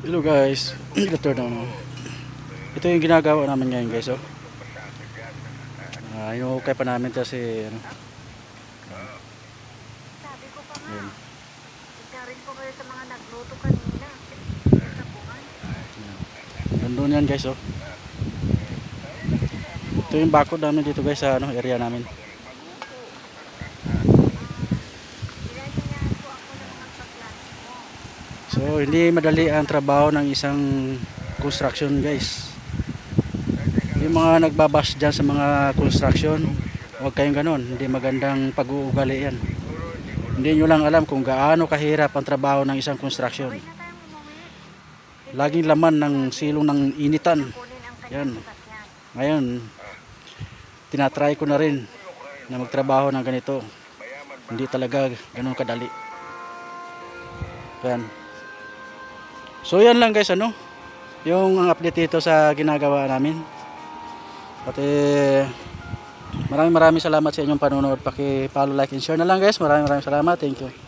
Hello guys, good afternoon. Ito yung ginagawa namin ngayon guys, oh. Inuukay pa namin ito si ano. Sabi ko pa nga, Yun. ikarin ko kayo sa mga nagluto kanina. Sa bungan. Nandun yan guys, oh. Ito yung bakod namin dito guys sa ano, area namin. Nilayanyan ko ako ng mga kaklase mo. So hindi madali ang trabaho ng isang construction guys. Yung mga nagbabash dyan sa mga construction, huwag kayong ganon, hindi magandang pag-uugali yan. Hindi nyo lang alam kung gaano kahirap ang trabaho ng isang construction. Sabay na tayong umuwi. Laging laman ng silong ng initan. Kunin ang Yan. kanyang sukat niya. Ngayon, tinatry ko na rin na magtrabaho ng ganito. Hindi talaga ganun kadali. Yan. So yan lang guys, ano, yung update dito sa ginagawa namin. Pati maraming salamat sa inyong panonood. Paki-follow, like and share na lang guys. Maraming salamat. Thank you.